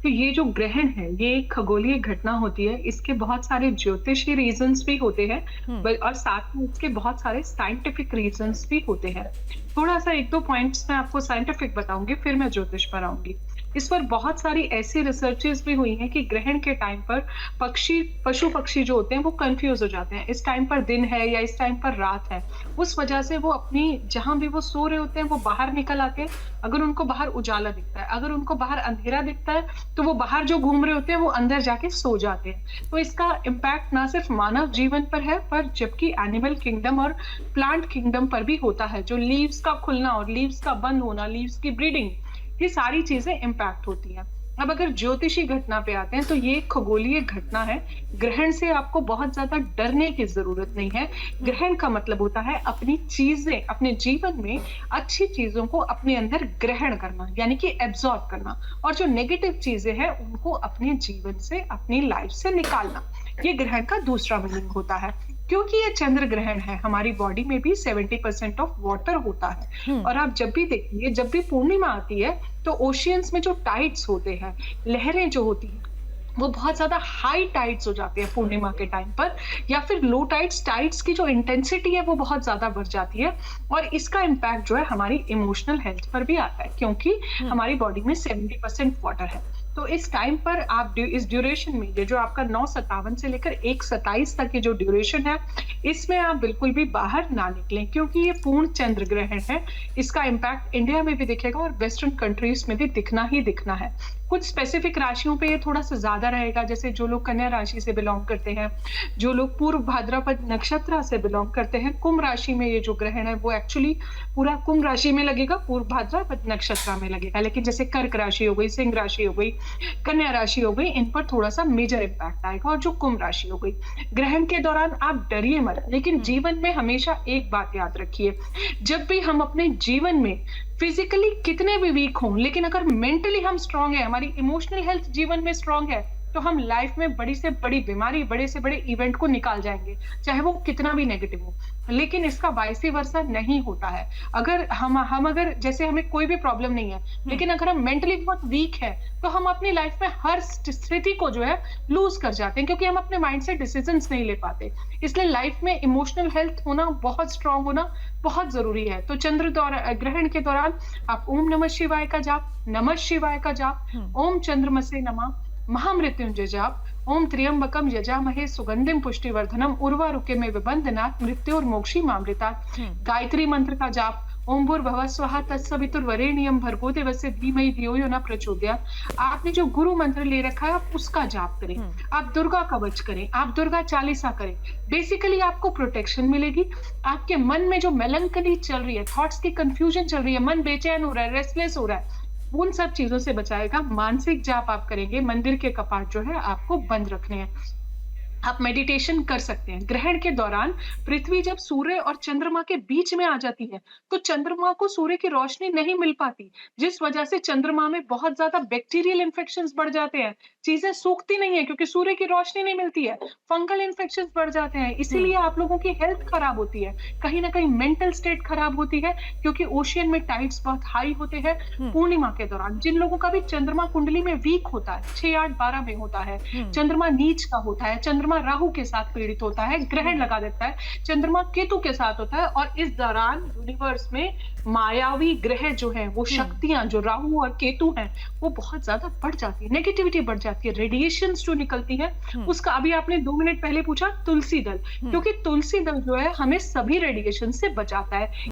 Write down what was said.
तो ये जो ग्रहण है, ये एक खगोलीय घटना होती है। इसके बहुत सारे ज्योतिषीय रीज़न्स भी होते हैं हुँ, ब और साथ में इसके बहुत सारे साइंटिफिक रीज़न्स भी होते हैं। थोड़ा-सा 1-2 पॉइंट्स मैं आपको साइंटिफिक बताऊँगी, फिर मैं ज्योतिष पर आऊँगी। इस पर बहुत सारी ऐसी रिसर्चेज़ भी हुई हैं कि ग्रहण के टाइम पर पशु-पक्षी जो होते हैं, वो कन्फ्यूज़ हो जाते हैं। इस टाइम पर दिन है या इस टाइम पर रात है। उस वजह से वो अपनी जहाँ भी वो सो रहे होते हैं, वो बाहर निकल आते हैं। अगर उनको बाहर उजाला दिखता है, अगर उनको बाहर अंधेरा दिखता है, तो वो बाहर जो घूम रहे होते हैं, वो अंदर जाके सो जाते हैं। तो इसका इम्पैक्ट ना सिर्फ मानव जीवन पर है, पर जबकि एनिमल किंगडम और प्लांट किंगडम पर भी होता है। जो लीव्स का खुलना और लीव्स का बंद होना, लीव्स की ब्रीडिंग, ये सारी चीज़ें इम्पैक्ट होती हैं। अब अगर ज्योतिषी घटना पे आते हैं, तो ये एक खगोलीय घटना है। ग्रहण से आपको बहुत ज़्यादा डरने की ज़रूरत नहीं है। हुँ, ग्रहण का मतलब होता है अपनी चीज़ें, अपने जीवन में अच्छी चीज़ों को अपने अंदर ग्रहण करना, यानी कि एब्ज़ॉर्ब करना और जो नेगेटिव चीज़ें हैं, उनको अपने जीवन से, अपनी लाइफ़ से निकालना। ये ग्रहण का दूसरा मीनिंग होता है। क्योंकि ये चंद्र ग्रहण है, हमारी बॉडी में भी 70% ऑफ वाटर होता है हुँ, और आप जब भी देखेंगे, जब भी पूर्णिमा आती है, तो ओशियंस में जो टाइड्स होते हैं, लहरें जो होती हैं, वो बहुत ज़्यादा हाई टाइड्स हो जाती है पूर्णिमा के टाइम पर या फिर लो टाइड्स, टाइड्स की जो इंटेंसिटी है वो बहुत ज़्यादा बढ़ जाती है और इसका इम्पैक्ट जो है हमारी इमोशनल हेल्थ पर भी आता है क्योंकि हुँ, हमारी बॉडी में 70% वाटर है। तो इस टाइम पर आप इस ड्यूरेशन में ये जो आपका 9:57 से लेकर 1:27 तक की जो ड्यूरेशन है, इसमें आप बिल्कुल भी बाहर ना निकलें क्योंकि ये पूर्ण चंद्र ग्रहण है। इसका इम्पैक्ट इंडिया में भी दिखेगा और वेस्टर्न कंट्रीज़ में भी दिखना ही दिखना है। कुछ स्पेसिफिक राशियों पे ये थोड़ा-सा ज़्यादा रहेगा, जैसे जो लोग कन्या राशि से बिलॉन्ग करते हैं, जो लोग पूर्व भाद्रपद नक्षत्र से बिलॉन्ग करते हैं, कुंभ राशि में ये जो ग्रहण है वो एक्चुअली पूरा कुंभ राशि में लगेगा, पूर्व भाद्रपद नक्षत्र में लगेगा। लेकिन जैसे कर्क राशि हो गई, सिंह राशि हो गई, कन्या राशि हो गई, इन पर थोड़ा-सा मेजर इम्पैक्ट आएगा और जो कुंभ राशि हो गई। ग्रहण के दौरान आप डरिए मत, लेकिन हुँ, जीवन में हमेशा एक बात याद रखिए, जब भी हम अपने जीवन में फिजिकली कितने भी वीक हों, लेकिन अगर मेंटली हम स्ट्रांग हैं, हमारी इमोशनल हेल्थ जीवन में स्ट्रांग है, तो हम लाइफ में बड़ी से बड़ी बीमारी, बड़े से बड़े इवेंट को निकाल जाएँगे, चाहे वो कितना भी नेगेटिव हो। लेकिन इसका वाइस वर्सा नहीं होता है। अगर हम अगर जैसे हमें कोई भी प्रॉब्लम नहीं है, हुँ, लेकिन अगर हम मेंटली बहुत वीक हैं, तो हम अपनी लाइफ में हर स्थिति को जो है लूज़ कर जाते हैं क्योंकि हम अपने माइंड से डिसीजंस नहीं ले पाते। इसलिए लाइफ में इमोशनल हेल्थ होना, बहुत स्ट्रांग होना बहुत ज़रूरी है। तो ग्रहण के दौरान आप ओम नमः शिवाय का जाप, नमः शिवाय का जाप, हुँ, ओम चंद्रमसे नमः, महामृत्युंजय जाप, ओम त्र्यंबकम यजामहे सुगंधिम पुष्टिवर्धनम उर्वारुकमिव बंधनात् मृत्योर्मोक्षीमामृतात्, हुँ, गायत्री मंत्र का जाप, ओम भूर्भुवः स्वः तत्सवितुर्वरेण्यं भर्गो देवस्य धीमहि धियो यो न प्रचोदयात्। आपने जो गुरु मंत्र ले रखा है, आप उसका जाप करें। हुँ, आप दुर्गा कवच करें, आप दुर्गा चालीसा करें। बेसिकली आपको प्रोटेक्शन मिलेगी। आपके मन में जो मेलंकनी चल रही है, थॉट्स की कन्फ्यूजन चल रही है, मन बेचैन हो रहा है, रेस्टलेस हो रहा है, उन सब चीज़ों से बचाएगा। मानसिक जाप आप करेंगे, मंदिर के कपाट जो है आपको बंद रखने हैं। आप मेडिटेशन कर सकते हैं। ग्रहण के दौरान पृथ्वी जब सूर्य और चंद्रमा के बीच में आ जाती है, तो चंद्रमा को सूर्य की रोशनी नहीं मिल पाती, जिस वजह से चंद्रमा में बहुत ज़्यादा बैक्टीरियल इन्फेक्शंस बढ़ जाते हैं। चीज़ें सूखती नहीं है क्योंकि सूर्य की रोशनी नहीं मिलती है। फंगल इन्फेक्शंस बढ़ जाते हैं, हुँ, इसीलिए आप लोगों की हेल्थ खराब होती है। कहीं न कहीं मेंटल स्टेट खराब होती है क्योंकि ओशियन में टाइड्स बहुत हाई होते हैं हुँ, पूर्णिमा के दौरान। जिन लोगों का भी चंद्रमा कुंडली में वीक होता है, 6, 8, 12 में होता है, हुँ, चंद्रमा नीच का होता है, चंद्रमा राहु के साथ पीड़ित होता है, ग्रहण हुँ, लगा देता है, चंद्रमा केतु के साथ होता है और इस दौरान यूनिवर्स में मायावी ग्रह जो हैं, वो हुँ, शक्तियाँ जो राहु और केतु हैं, वो बहुत ज़्यादा बढ़ जाती है, नेगेटिविटी बढ़ जाती है, रेडिएशंस जो निकलती है, हुँ, उसका अभी आपने 2 मिनट पहले पूछा तुलसी दल, हुँ, क्योंकि तुलसी दल जो है हमें सभी रेडिएशन से बचाता है।